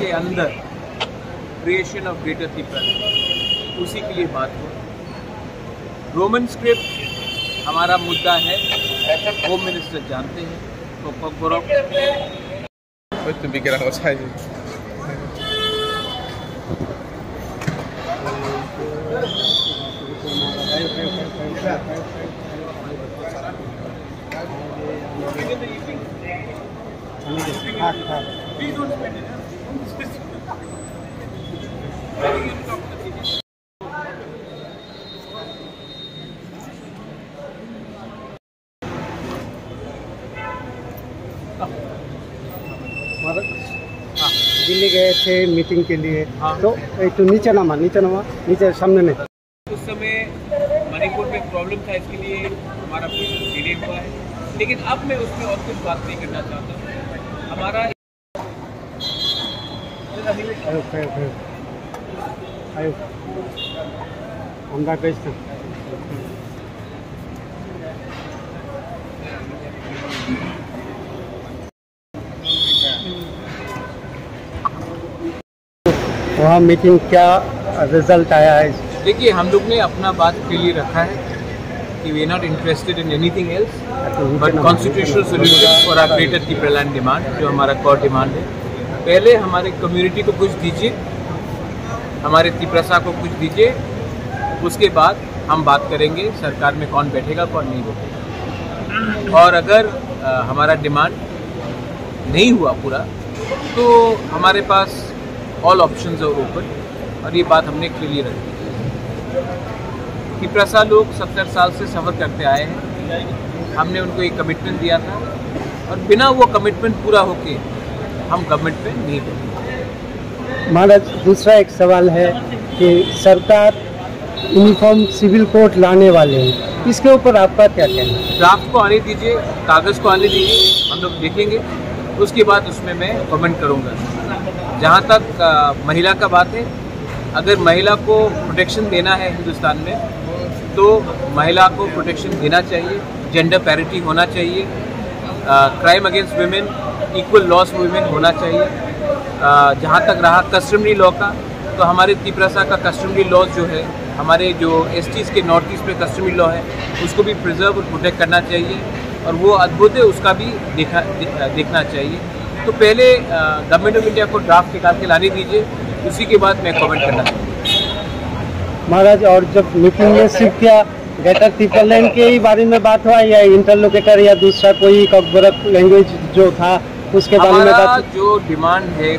के अंदर creation of greater Tripura, उसी के लिए बात हुआ। रोमन स्क्रिप्ट हमारा मुद्दा है, होम मिनिस्टर जानते हैं। तो पकबरों दिल्ली गए थे मीटिंग के लिए। हाँ। तो नीचे नीचे सामने में उस समय मणिपुर में प्रॉब्लम था, इसके लिए हमारा प्रोसेस डिले हुआ है। लेकिन अब मैं उसमें और कुछ बात नहीं करना चाहता हूँ। हमारा वहाँ मीटिंग क्या रिजल्ट आया है? देखिए, हम लोग ने अपना बात क्लियर रखा है कि we are not interested in anything else but constitutional solution for our greater Tripura land demand, जो हमारा कोर डिमांड है। पहले हमारे कम्युनिटी को कुछ दीजिए, हमारे त्रिपुरा को कुछ दीजिए, उसके बाद हम बात करेंगे सरकार में कौन बैठेगा कौन नहीं बैठेगा। और अगर हमारा डिमांड नहीं हुआ पूरा तो हमारे पास ऑल ऑप्शंस आर ओपन, और ये बात हमने क्लियर रखी। त्रिपुरा लोग 70 साल से सफ़र करते आए हैं, हमने उनको एक कमिटमेंट दिया था, और बिना वो कमिटमेंट पूरा होके हम गवर्नमेंट पे नहीं बैठे। महाराज, दूसरा एक सवाल है कि सरकार यूनिफॉर्म सिविल कोड लाने वाले हैं, इसके ऊपर आपका क्या कहना है? ड्राफ्ट को आने दीजिए, कागज़ को आने दीजिए, हम लोग देखेंगे, उसके बाद उसमें मैं कमेंट करूँगा। जहाँ तक महिला का बात है, अगर महिला को प्रोटेक्शन देना है हिंदुस्तान में तो महिला को प्रोटेक्शन देना चाहिए, जेंडर पैरिटी होना चाहिए, crime against women, equal loss women होना चाहिए। जहाँ तक रहा कस्टमरी लॉ का, तो हमारे त्रिपुरा का कस्टमरी लॉ जो है, हमारे जो एसटीज़ के नॉर्थ ईस्ट में कस्टमरी लॉ है, उसको भी प्रिजर्व और प्रोटेक्ट करना चाहिए, और वो अद्भुत है, उसका भी देखना चाहिए। तो पहले गवर्नमेंट ऑफ इंडिया को ड्राफ्ट निकाल के लाने दीजिए, उसी के बाद मैं कमेंट करना चाहूँगा। महाराज, और जब मीटिंग में सिर्फ क्या ग्रेटर त्रिपुरा लैंड के ही बारे में बात हुआ या इंटरलोकेटर या दूसरा कोई ककबरक लैंग्वेज जो था उसके बारे में बात? जो डिमांड है